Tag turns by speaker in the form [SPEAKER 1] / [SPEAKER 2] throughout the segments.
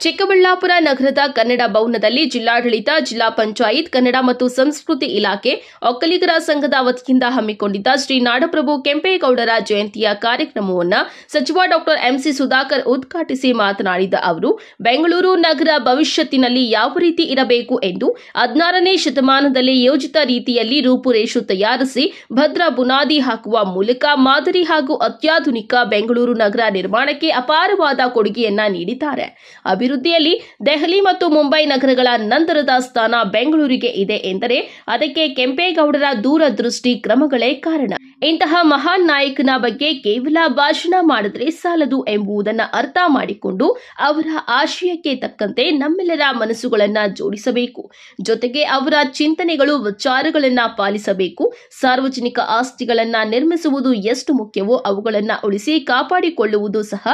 [SPEAKER 1] ಚಿಕ್ಕಬಳ್ಳಾಪುರ ನಗರದ ಕನ್ನಡ ಭವನದಲ್ಲಿ ಜಿಲ್ಲಾಡಳಿತ, ಜಿಲ್ಲಾ ಪಂಚಾಯತ್, ಕನ್ನಡ ಮತ್ತು ಸಂಸ್ಕೃತಿ ಇಲಾಖೆ, ಒಕ್ಕಲಿಗರ ಸಂಘದ ವತಿಯಿಂದ ಹಮ್ಮಿಕೊಂಡಿದ್ದ ಶ್ರೀ ನಾಡಪ್ರಭು ಕೆಂಪೇಗೌಡರ ಜಯಂತಿಯ ಕಾರ್ಯಕ್ರಮವನ್ನು ಸಚಿವ ಡಾಕ್ಟರ್ ಎಂಸಿ ಸುಧಾಕರ್ ಉದ್ಘಾಟಿಸಿ ಮಾತನಾಡಿದ ಅವರು, ಬೆಂಗಳೂರು ನಗರ ಭವಿಷ್ಯತ್ತಿನಲ್ಲಿ ಯಾವ ರೀತಿ ಇರಬೇಕು ಎಂದು 16ನೇ ಶತಮಾನದಲ್ಲಿ ಯೋಜಿತ ರೀತಿಯಲ್ಲಿ ರೂಪುರೇಷೆ ತಯಾರಿಸಿ ಭದ್ರ ಬುನಾದಿ ಹಾಕುವ ಮೂಲಕ ಮಾದರಿ ಹಾಗೂ ಅತ್ಯಾಧುನಿಕ ಬೆಂಗಳೂರು ನಗರ ನಿರ್ಮಾಣಕ್ಕೆ ಅಪಾರವಾದ ಕೊಡುಗೆಯನ್ನ ನೀಡಿದ್ದಾರೆ. ಅಭಿವೃದ್ಧಿಯಲ್ಲಿ ದೆಹಲಿ ಮತ್ತು ಮುಂಬೈ ನಗರಗಳ ನಂತರದ ಸ್ಥಾನ ಬೆಂಗಳೂರಿಗೆ ಇದೆ ಎಂದರೆ ಅದಕ್ಕೆ ಕೆಂಪೇಗೌಡರ ದೂರದೃಷ್ಟಿ ಕ್ರಮಗಳೇ ಕಾರಣ. ಇಂತಹ ಮಹಾನ್ ನಾಯಕನ ಬಗ್ಗೆ ಕೇವಲ ಭಾಷಣ ಮಾಡಿದ್ರೆ ಸಾಲದು ಎಂಬುದನ್ನು ಅರ್ಥ ಮಾಡಿಕೊಂಡು ಅವರ ಆಶಯಕ್ಕೆ ತಕ್ಕಂತೆ ನಮ್ಮೆಲ್ಲರ ಮನಸ್ಸುಗಳನ್ನ ಜೋಡಿಸಬೇಕು. ಜೊತೆಗೆ ಅವರ ಚಿಂತನೆಗಳು, ವಿಚಾರಗಳನ್ನ ಪಾಲಿಸಬೇಕು. ಸಾರ್ವಜನಿಕ ಆಸ್ತಿಗಳನ್ನ ನಿರ್ಮಿಸುವುದು ಎಷ್ಟು ಮುಖ್ಯವೋ ಅವುಗಳನ್ನ ಉಳಿಸಿ ಕಾಪಾಡಿಕೊಳ್ಳುವುದು ಸಹ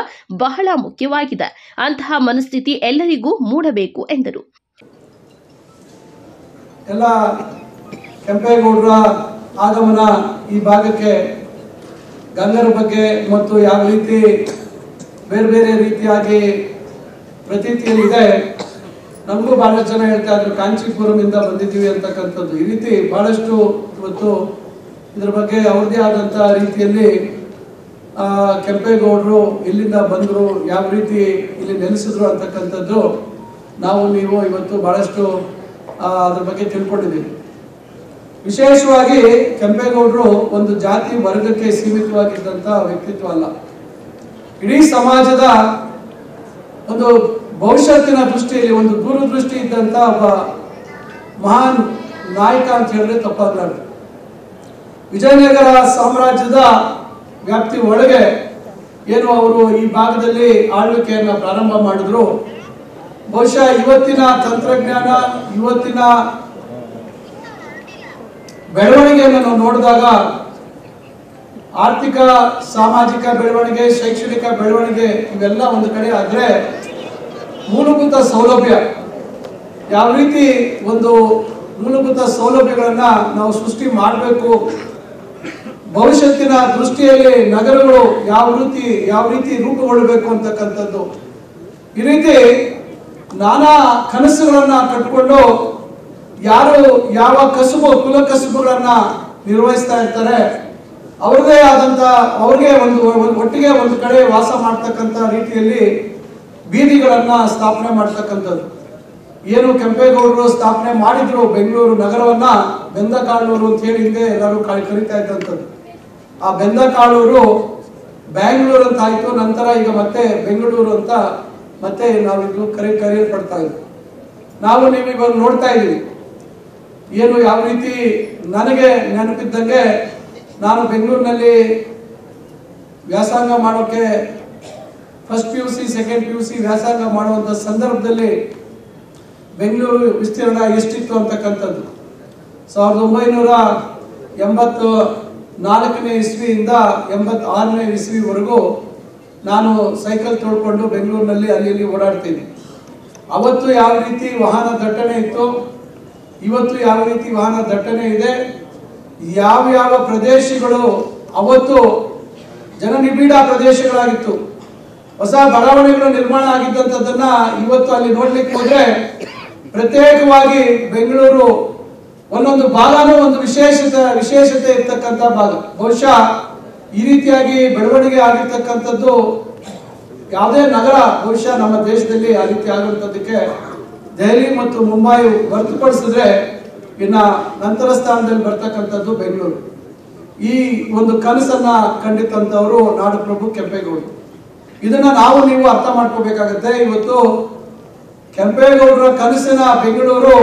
[SPEAKER 1] ಬಹಳ ಮುಖ್ಯವಾಗಿದೆ. ಅಂತಹ ಮನಸ್ಥಿತಿ ಎಲ್ಲರಿಗೂ ಮೂಡಬೇಕು ಎಂದರು.
[SPEAKER 2] ಎಲ್ಲ ಕೆಂಪೇಗೌಡರ ಆಗಮನ ಈ ಭಾಗಕ್ಕೆ ಗಂಗರ ಬಗ್ಗೆ ಮತ್ತು ಯಾವ ರೀತಿ ಬೇರೆ ಬೇರೆ ರೀತಿಯಾಗಿ ಪ್ರತೀತಿಯಲ್ಲಿದೆ. ನಮಗೂ ಬಹಳಷ್ಟು ಜನ ಹೇಳ್ತಾ ಇದ್ರು ಕಾಂಚೀಪುರಮಿಂದ ಬಂದಿದ್ದೀವಿ ಅಂತಕ್ಕಂಥದ್ದು. ಈ ರೀತಿ ಬಹಳಷ್ಟು ಇವತ್ತು ಇದ್ರ ಬಗ್ಗೆ ಅವ್ರದ್ದೇ ಆದಂಥ ರೀತಿಯಲ್ಲಿ ಕೆಂಪೇಗೌಡರು ಎಲ್ಲಿಂದ ಬಂದರು, ಯಾವ ರೀತಿ ಇಲ್ಲಿ ನೆಲೆಸಿದ್ರು ಅಂತಕ್ಕಂಥದ್ದು ನೀವು ಇವತ್ತು ಬಹಳಷ್ಟು ಅದ್ರ ಬಗ್ಗೆ ತಿಳ್ಕೊಂಡಿದ್ದೀವಿ. ವಿಶೇಷವಾಗಿ ಕೆಂಪೇಗೌಡರು ಒಂದು ಜಾತಿ ವರ್ಗಕ್ಕೆ ಸೀಮಿತವಾಗಿದ್ದಂಥ ವ್ಯಕ್ತಿತ್ವ ಅಲ್ಲ. ಇಡೀ ಸಮಾಜದ ಒಂದು ಭವಿಷ್ಯತ್ತಿನ ದೃಷ್ಟಿಯಲ್ಲಿ ಒಂದು ದೂರದೃಷ್ಟಿ ಇದ್ದಂಥ ಒಬ್ಬ ಮಹಾನ್ ನಾಯಕ ಅಂತ ಹೇಳಿದ್ರೆ ತಪ್ಪಾಗಲಾರದು. ವಿಜಯನಗರ ಸಾಮ್ರಾಜ್ಯದ ವ್ಯಾಪ್ತಿ ಒಳಗೆ ಏನು ಅವರು ಈ ಭಾಗದಲ್ಲಿ ಆಳ್ವಿಕೆಯನ್ನು ಪ್ರಾರಂಭ ಮಾಡಿದ್ರು. ಬಹುಶಃ ಇವತ್ತಿನ ತಂತ್ರಜ್ಞಾನ, ಇವತ್ತಿನ ಬೆಳವಣಿಗೆಯನ್ನು ನಾವು ನೋಡಿದಾಗ ಆರ್ಥಿಕ ಸಾಮಾಜಿಕ ಬೆಳವಣಿಗೆ, ಶೈಕ್ಷಣಿಕ ಬೆಳವಣಿಗೆ ಇವೆಲ್ಲ ಒಂದು ಕಡೆ ಆದರೆ ಮೂಲಭೂತ ಸೌಲಭ್ಯ ಯಾವ ರೀತಿ ಒಂದು ಮೂಲಭೂತ ಸೌಲಭ್ಯಗಳನ್ನ ನಾವು ಸೃಷ್ಟಿ ಮಾಡಬೇಕು, ಭವಿಷ್ಯತ್ತಿನ ದೃಷ್ಟಿಯಲ್ಲಿ ನಗರಗಳು ಯಾವ ರೀತಿ ರೂಪುಗೊಳ್ಳಬೇಕು ಅಂತಕ್ಕಂಥದ್ದು, ಈ ರೀತಿ ನಾನಾ ಕನಸುಗಳನ್ನ ಕಟ್ಕೊಂಡು ಯಾರು ಯಾವ ಕುಲ ಕಸುಬುಗಳನ್ನ ನಿರ್ವಹಿಸ್ತಾ ಇರ್ತಾರೆ ಅವ್ರದೇ ಆದಂತ ಅವ್ರಿಗೆ ಒಟ್ಟಿಗೆ ಒಂದು ಕಡೆ ವಾಸ ಮಾಡ್ತಕ್ಕಂಥ ರೀತಿಯಲ್ಲಿ ಬೀದಿಗಳನ್ನ ಸ್ಥಾಪನೆ ಮಾಡ್ತಕ್ಕಂಥದ್ದು. ಏನು ಕೆಂಪೇಗೌಡರು ಸ್ಥಾಪನೆ ಮಾಡಿದ್ರು ಬೆಂಗಳೂರು ನಗರವನ್ನ, ಬೆಂದಕಾಳೂರು ಅಂತ ಹೇಳಿ ಹಿಂದೆ ಎಲ್ಲರೂ ಕರೀತಾ ಇದ್ದಂಥದ್ದು. ಆ ಬೆಂದಕಾಳೂರು ಬ್ಯಾಂಗ್ಳೂರು ಅಂತ ಆಯ್ತು. ನಂತರ ಈಗ ಮತ್ತೆ ಬೆಂಗಳೂರು ಅಂತ ಮತ್ತೆ ನಾವಿದು ಕರೆಯಲ್ಪಡ್ತಾ ಇದ್ವಿ. ನೀವು ಇವಾಗ ನೋಡ್ತಾ ಇದ್ದೀವಿ ಏನು ಯಾವ ರೀತಿ. ನನಗೆ ನೆನಪಿದ್ದಂಗೆ ನಾನು ಬೆಂಗಳೂರಿನಲ್ಲಿ ವ್ಯಾಸಂಗ ಮಾಡೋಕ್ಕೆ ಫಸ್ಟ್ PUC ಸೆಕೆಂಡ್ PUC ವ್ಯಾಸಂಗ ಮಾಡುವಂಥ ಸಂದರ್ಭದಲ್ಲಿ ಬೆಂಗಳೂರು ವಿಸ್ತೀರ್ಣ ಎಷ್ಟಿತ್ತು ಅಂತಕ್ಕಂಥದ್ದು 1984ನೇ ಇಸ್ವಿಯಿಂದ 86ನೇ ಇಸ್ವಿವರೆಗೂ ನಾನು ಸೈಕಲ್ ತೊಳ್ಕೊಂಡು ಬೆಂಗಳೂರಿನಲ್ಲಿ ಅಲ್ಲಿ ಓಡಾಡ್ತೀನಿ. ಅವತ್ತು ಯಾವ ರೀತಿ ವಾಹನ ದಟ್ಟಣೆ ಇತ್ತು, ಇವತ್ತು ಯಾವ ರೀತಿ ವಾಹನ ದಟ್ಟಣೆ ಇದೆ, ಯಾವ ಪ್ರದೇಶಗಳು ಅವತ್ತು ಜನನಿಬಿಡ ಪ್ರದೇಶಗಳಾಗಿತ್ತು, ಹೊಸ ಬಡಾವಣೆಗಳು ನಿರ್ಮಾಣ ಆಗಿದ್ದಂಥದ್ದನ್ನ ಇವತ್ತು ಅಲ್ಲಿ ನೋಡ್ಲಿಕ್ಕೆ ಹೋದ್ರೆ ಪ್ರತ್ಯೇಕವಾಗಿ ಬೆಂಗಳೂರು ಒಂದೊಂದು ಭಾಗನೂ ಒಂದು ವಿಶೇಷತೆ ಇರ್ತಕ್ಕಂಥ ಭಾಗ. ಬಹುಶಃ ಈ ರೀತಿಯಾಗಿ ಬೆಳವಣಿಗೆ ಆಗಿರ್ತಕ್ಕಂಥದ್ದು ಯಾವುದೇ ನಗರ ಬಹುಶಃ ನಮ್ಮ ದೇಶದಲ್ಲಿ ಆ ರೀತಿ ಆಗುವಂಥದ್ದಕ್ಕೆ ದೆಹಲಿ ಮತ್ತು ಮುಂಬೈ ಹೊರತುಪಡಿಸಿದ್ರೆ ಇನ್ನ ನಂತರ ಸ್ಥಾನದಲ್ಲಿ ಬರ್ತಕ್ಕಂಥದ್ದು ಬೆಂಗಳೂರು. ಈ ಒಂದು ಕನಸನ್ನ ಕಂಡಿತಂತವರು ನಾಡಪ್ರಭು ಕೆಂಪೇಗೌಡರು. ಇದನ್ನ ನೀವು ಅರ್ಥ ಮಾಡ್ಕೋಬೇಕಾಗತ್ತೆ. ಇವತ್ತು ಕೆಂಪೇಗೌಡರ ಕನಸಿನ ಬೆಂಗಳೂರು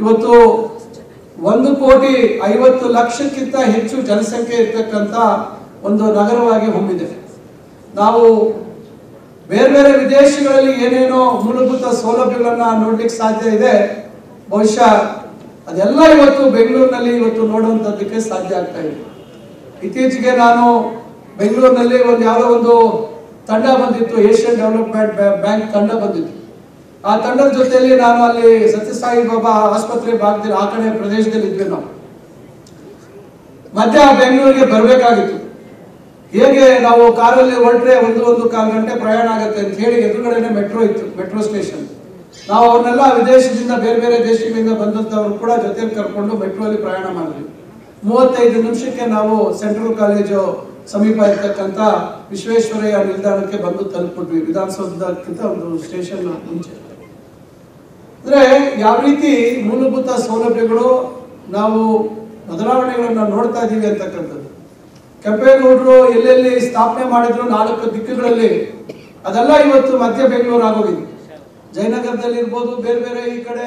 [SPEAKER 2] ಇವತ್ತು 1,50,00,000ಕ್ಕಿಂತ ಹೆಚ್ಚು ಜನಸಂಖ್ಯೆ ಇರ್ತಕ್ಕಂಥ ಒಂದು ನಗರವಾಗಿ ಹೊಮ್ಮಿದೆ. ನಾವು ಬೇರೆ ಬೇರೆ ವಿದೇಶಗಳಲ್ಲಿ ಏನೇನೋ ಮೂಲಭೂತ ಸೌಲಭ್ಯಗಳನ್ನ ನೋಡ್ಲಿಕ್ಕೆ ಸಾಧ್ಯ ಇದೆ. ಬಹುಶಃ ಅದೆಲ್ಲ ಇವತ್ತು ಬೆಂಗಳೂರಿನಲ್ಲಿ ಇವತ್ತು ನೋಡುವಂಥದ್ದಕ್ಕೆ ಸಾಧ್ಯ ಆಗ್ತಾ ಇದೆ. ಇತ್ತೀಚೆಗೆ ನಾನು ಬೆಂಗಳೂರಿನಲ್ಲಿ ಯಾವುದೋ ಒಂದು ತಂಡ ಬಂದಿತ್ತು, ಏಷ್ಯನ್ ಡೆವಲಪ್ಮೆಂಟ್ ಬ್ಯಾಂಕ್ ತಂಡ ಬಂದಿತ್ತು. ಆ ತಂಡದ ಜೊತೆಯಲ್ಲಿ ನಾನು ಅಲ್ಲಿ ಸತ್ಯಸಾಯಿ ಬಾಬಾ ಆಸ್ಪತ್ರೆ ಭಾಗದಲ್ಲಿ ಆ ಕಡೆ ಪ್ರದೇಶದಲ್ಲಿ ಇದ್ವಿ. ನಾವು ಮಧ್ಯ ಬೆಂಗಳೂರಿಗೆ ಬರಬೇಕಾಗಿತ್ತು. ಹೇಗೆ ನಾವು ಕಾರಲ್ಲಿ ಹೊರಟ್ರೆ ಒಂದು ಕಾಲು ಗಂಟೆ ಪ್ರಯಾಣ ಆಗುತ್ತೆ ಅಂತ ಹೇಳಿ ಎದುರುಗಡೆನೆ ಮೆಟ್ರೋ ಇತ್ತು, ಮೆಟ್ರೋ ಸ್ಟೇಷನ್. ನಾವು ಅವ್ರನ್ನೆಲ್ಲ ವಿದೇಶದಿಂದ ಬೇರೆ ದೇಶಗಳಿಂದ ಬಂದಂತವ್ರು ಕೂಡ ಜೊತೆಲಿ ಕರ್ಕೊಂಡು ಮೆಟ್ರೋಲಿ ಪ್ರಯಾಣ ಮಾಡಿದ್ವಿ. 35 ನಿಮಿಷಕ್ಕೆ ನಾವು ಸೆಂಟ್ರಲ್ ಕಾಲೇಜು ಸಮೀಪ ಇರ್ತಕ್ಕಂಥ ವಿಶ್ವೇಶ್ವರಯ್ಯ ನಿಲ್ದಾಣಕ್ಕೆ ಬಂದು ತಲುಪಿದ್ವಿ, ವಿಧಾನಸೌಧಕ್ಕಿಂತ ಒಂದು ಸ್ಟೇಷನ್ ಮುಂಚೆ. ಅಂದ್ರೆ ಯಾವ ರೀತಿ ಮೂಲಭೂತ ಸೌಲಭ್ಯಗಳು ನಾವು ಬದಲಾವಣೆಗಳನ್ನ ನೋಡ್ತಾ ಇದೀವಿ ಅಂತಕ್ಕಂಥದ್ದು. ಕೆಂಪೇಗೌಡರು ಎಲ್ಲೆಲ್ಲಿ ಸ್ಥಾಪನೆ ಮಾಡಿದ್ರು 4 ದಿಕ್ಕುಗಳಲ್ಲಿ, ಅದೆಲ್ಲ ಇವತ್ತು ಮಧ್ಯ ಬೆಂಗಳೂರು ಆಗೋಗಿದೆ. ಜಯನಗರದಲ್ಲಿ ಇರ್ಬೋದು, ಬೇರೆ ಈ ಕಡೆ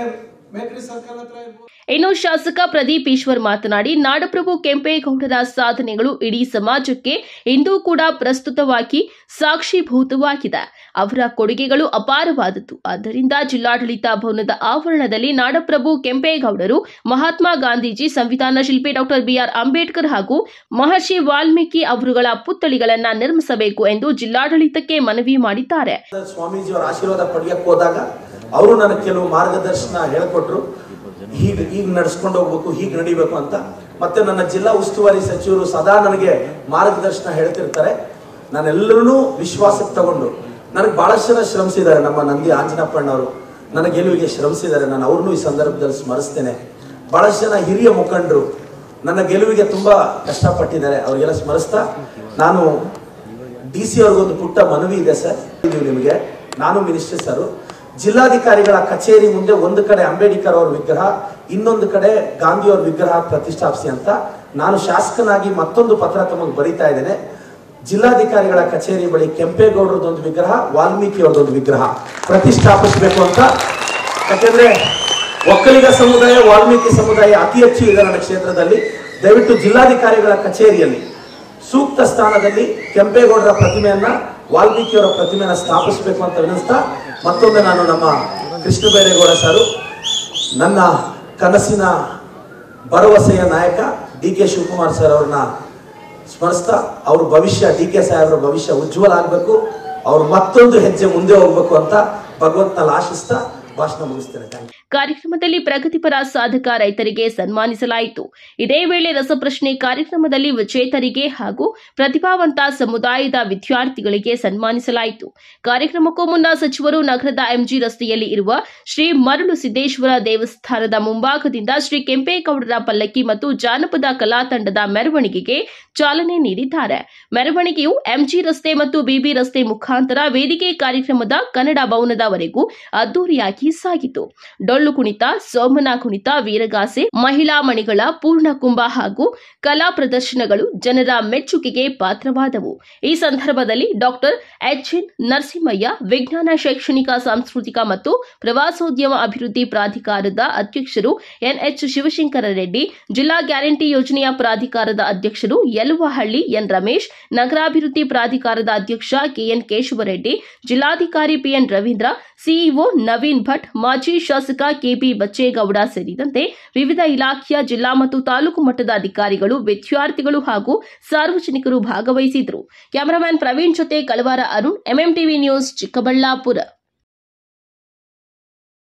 [SPEAKER 2] ಮೇಕ್ರಿ ಸರ್ಕಲ್ ಹತ್ರ ಇರ್ಬೋದು.
[SPEAKER 1] ಇನ್ನು ಶಾಸಕ ಪ್ರದೀಪ್ ಈಶ್ವರ್ ಮಾತನಾಡಿ, ನಾಡಪ್ರಭು ಕೆಂಪೇಗೌಡರ ಸಾಧನೆಗಳು ಇಡೀ ಸಮಾಜಕ್ಕೆ ಇಂದೂ ಕೂಡ ಪ್ರಸ್ತುತವಾಗಿ ಸಾಕ್ಷೀಭೂತವಾಗಿದೆ. ಅವರ ಕೊಡುಗೆಗಳು ಅಪಾರವಾದದ್ದು. ಆದ್ದರಿಂದ ಜಿಲ್ಲಾಡಳಿತ ಭವನದ ಆವರಣದಲ್ಲಿ ನಾಡಪ್ರಭು ಕೆಂಪೇಗೌಡರು, ಮಹಾತ್ಮ ಗಾಂಧೀಜಿ, ಸಂವಿಧಾನ ಶಿಲ್ಪಿ ಡಾಕ್ಟರ್ ಬಿಆರ್ ಅಂಬೇಡ್ಕರ್ ಹಾಗೂ ಮಹರ್ಷಿ ವಾಲ್ಮೀಕಿ ಅವರುಗಳ ಪುತ್ಥಳಿಗಳನ್ನ ನಿರ್ಮಿಸಬೇಕು ಎಂದು ಜಿಲ್ಲಾಡಳಿತಕ್ಕೆ ಮನವಿ ಮಾಡಿದ್ದಾರೆ.
[SPEAKER 3] ಸ್ವಾಮೀಜಿಯವರ ಆಶೀರ್ವಾದ ಪಡೆಯಕ್ಕೆ ಹೋದಾಗ ಅವರು ನನಗೆ ಕೆಲವು ಮಾರ್ಗದರ್ಶನ ಹೇಳಿಕೊಟ್ರು. ಈಗ ನಡೆಸ್ಕೊಂಡು ಹೋಗ್ಬೇಕು, ಹೀಗೆ ನಡಿಬೇಕು ಅಂತ. ಮತ್ತೆ ನನ್ನ ಜಿಲ್ಲಾ ಉಸ್ತುವಾರಿ ಸಚಿವರು ಸದಾ ನನಗೆ ಮಾರ್ಗದರ್ಶನ ಹೇಳ್ತಿರ್ತಾರೆ. ನಾನೆಲ್ಲರೂ ವಿಶ್ವಾಸಕ್ಕೆ ತಗೊಂಡು, ನನಗೆ ಬಹಳಷ್ಟು ಜನ ಶ್ರಮಿಸಿದ್ದಾರೆ. ನಮ್ಮ ನಂದಿ ಆಂಜನಪ್ಪಣ್ಣವರು ನನ್ನ ಗೆಲುವಿಗೆ ಶ್ರಮಿಸಿದ್ದಾರೆ. ನಾನು ಅವ್ರನ್ನೂ ಈ ಸಂದರ್ಭದಲ್ಲಿ ಸ್ಮರಿಸ್ತೇನೆ. ಬಹಳಷ್ಟು ಜನ ಹಿರಿಯ ಮುಖಂಡರು ನನ್ನ ಗೆಲುವಿಗೆ ತುಂಬಾ ಕಷ್ಟಪಟ್ಟಿದ್ದಾರೆ. ಅವ್ರಿಗೆಲ್ಲ ಸ್ಮರಿಸ್ತಾ, ನಾನು DC ಅವ್ರಿಗೊಂದು ಪುಟ್ಟ ಮನವಿ ಇದೆ ಸರ್. ನಿಮಗೆ ನಾನು ಮಿನಿಸ್ಟರ್ ಸರ್, ಜಿಲ್ಲಾಧಿಕಾರಿಗಳ ಕಚೇರಿ ಮುಂದೆ ಒಂದು ಕಡೆ ಅಂಬೇಡ್ಕರ್ ಅವ್ರ ವಿಗ್ರಹ, ಇನ್ನೊಂದು ಕಡೆ ಗಾಂಧಿ ಅವ್ರ ವಿಗ್ರಹ ಪ್ರತಿಷ್ಠಾಪಿಸಿ ಅಂತ ನಾನು ಶಾಸಕನಾಗಿ ಮತ್ತೊಂದು ಪತ್ರ ತಮಗೆ ಬರೀತಾ ಇದ್ದೇನೆ. ಜಿಲ್ಲಾಧಿಕಾರಿಗಳ ಕಚೇರಿ ಬಳಿ ಕೆಂಪೇಗೌಡರದೊಂದು ವಿಗ್ರಹ, ವಾಲ್ಮೀಕಿ ಅವ್ರದೊಂದು ವಿಗ್ರಹ ಪ್ರತಿಷ್ಠಾಪಿಸಬೇಕು ಅಂತ. ಯಾಕೆಂದ್ರೆ ಒಕ್ಕಲಿಗ ಸಮುದಾಯ, ವಾಲ್ಮೀಕಿ ಸಮುದಾಯ ಅತಿ ಹೆಚ್ಚು ಇದೆ ನನ್ನ ಕ್ಷೇತ್ರದಲ್ಲಿ. ದಯವಿಟ್ಟು ಜಿಲ್ಲಾಧಿಕಾರಿಗಳ ಕಚೇರಿಯಲ್ಲಿ ಸೂಕ್ತ ಸ್ಥಾನದಲ್ಲಿ ಕೆಂಪೇಗೌಡರ ಪ್ರತಿಮೆಯನ್ನ, ವಾಲ್ಮೀಕಿಯವರ ಪ್ರತಿಮೆಯನ್ನ ಸ್ಥಾಪಿಸಬೇಕು ಅಂತ ವಿನಿಸ್ತಾ, ಮತ್ತೊಮ್ಮೆ ನಾನು ನಮ್ಮ ಕೃಷ್ಣ ಬೈರೇಗೌಡ ಸರ್, ನನ್ನ ಕನಸಿನ ಭರವಸೆಯ ನಾಯಕ DK ಶಿವಕುಮಾರ್ ಸರ್ ಅವ್ರನ್ನ ಸ್ಮರಿಸ್ತಾ, ಅವ್ರ ಭವಿಷ್ಯ, DK ಸಾಹೇಬ್ರ ಭವಿಷ್ಯ ಉಜ್ವಲ ಆಗಬೇಕು, ಅವ್ರು ಮತ್ತೊಂದು ಹೆಜ್ಜೆ ಮುಂದೆ ಹೋಗ್ಬೇಕು ಅಂತ ಭಗವಂತನಲ್ಲಿ ಆಶಿಸ್ತಾ ಭಾಷಣ ಮುಗಿಸ್ತೇನೆ.
[SPEAKER 1] ಕಾರ್ಯಕ್ರಮದಲ್ಲಿ ಪ್ರಗತಿಪರ ಸಾಧಕ ರೈತರಿಗೆ ಸನ್ಮಾನಿಸಲಾಯಿತು. ಇದೇ ವೇಳೆ ರಸಪ್ರಶ್ನೆ ಕಾರ್ಯಕ್ರಮದಲ್ಲಿ ವಿಜೇತರಿಗೆ ಹಾಗೂ ಪ್ರತಿಭಾವಂತ ಸಮುದಾಯದ ವಿದ್ಯಾರ್ಥಿಗಳಿಗೆ ಸನ್ಮಾನಿಸಲಾಯಿತು. ಕಾರ್ಯಕ್ರಮಕ್ಕೂ ಮುನ್ನ ಸಚಿವರು ನಗರದ MG ರಸ್ತೆಯಲ್ಲಿ ಇರುವ ಶ್ರೀ ಮರಳು ಸಿದ್ದೇಶ್ವರ ದೇವಸ್ಥಾನದ ಮುಂಭಾಗದಿಂದ ಶ್ರೀ ಕೆಂಪೇಗೌಡರ ಪಲ್ಲಕ್ಕಿ ಮತ್ತು ಜಾನಪದ ಕಲಾ ತಂಡದ ಮೆರವಣಿಗೆಗೆ ಚಾಲನೆ ನೀಡಿದ್ದಾರೆ. ಮೆರವಣಿಗೆಯು MG ರಸ್ತೆ ಮತ್ತು BB ರಸ್ತೆ ಮುಖಾಂತರ ವೇದಿಕೆ ಕಾರ್ಯಕ್ರಮದ ಕನ್ನಡ ಭವನದವರೆಗೂ ಅದ್ದೂರಿಯಾಗಿ ಸಾಗಿತು. ಡೊಳ್ಳು ಕುಣಿತ, ಸೋಮನ ಕುಣಿತ, ವೀರಗಾಸೆ, ಮಹಿಳಾ ಮಣಿಗಳ ಪೂರ್ಣ ಕುಂಭ ಹಾಗೂ ಕಲಾ ಪ್ರದರ್ಶನಗಳು ಜನರ ಮೆಚ್ಚುಗೆಗೆ ಪಾತ್ರವಾದವು. ಈ ಸಂದರ್ಭದಲ್ಲಿ ಡಾಕ್ಟರ್ HN ನರಸಿಂಹಯ್ಯ, ವಿಜ್ಞಾನ ಶೈಕ್ಷಣಿಕ ಸಾಂಸ್ಕೃತಿಕ ಮತ್ತು ಪ್ರವಾಸೋದ್ಯಮ ಅಭಿವೃದ್ಧಿ ಪ್ರಾಧಿಕಾರದ ಅಧ್ಯಕ್ಷರು NH ಶಿವಶಂಕರ ರೆಡ್ಡಿ, ಜಿಲ್ಲಾ ಗ್ಯಾರಂಟಿ ಯೋಜನೆಯ ಪ್ರಾಧಿಕಾರದ ಅಧ್ಯಕ್ಷರು ಯಲುವಹಳ್ಳಿ ಎನ್ ರಮೇಶ್, ನಗರಾಭಿವೃದ್ಧಿ ಪ್ರಾಧಿಕಾರದ ಅಧ್ಯಕ್ಷ KN ಕೇಶವರೆಡ್ಡಿ, ಜಿಲ್ಲಾಧಿಕಾರಿ PN ರವೀಂದ್ರ, CEO ನವೀನ್ ಭಟ್, ಮಾಜಿ ಶಾಸಕ KB ಬಚ್ಚೇಗೌಡ ಸೇರಿದಂತೆ ವಿವಿಧ ಇಲಾಖೆಯ ಜಿಲ್ಲಾ ಮತ್ತು ತಾಲೂಕು ಮಟ್ಟದ ಅಧಿಕಾರಿಗಳು, ವಿದ್ಯಾರ್ಥಿಗಳು ಹಾಗೂ ಸಾರ್ವಜನಿಕರು ಭಾಗವಹಿಸಿದರು. ಕ್ಯಾಮರಾಮನ್ ಪ್ರವೀಣ್ ಜೊತೆ ಕಳವಾರ ಅರುಣ್, MMTV ನ್ಯೂಸ್, ಚಿಕ್ಕಬಳ್ಳಾಪುರ.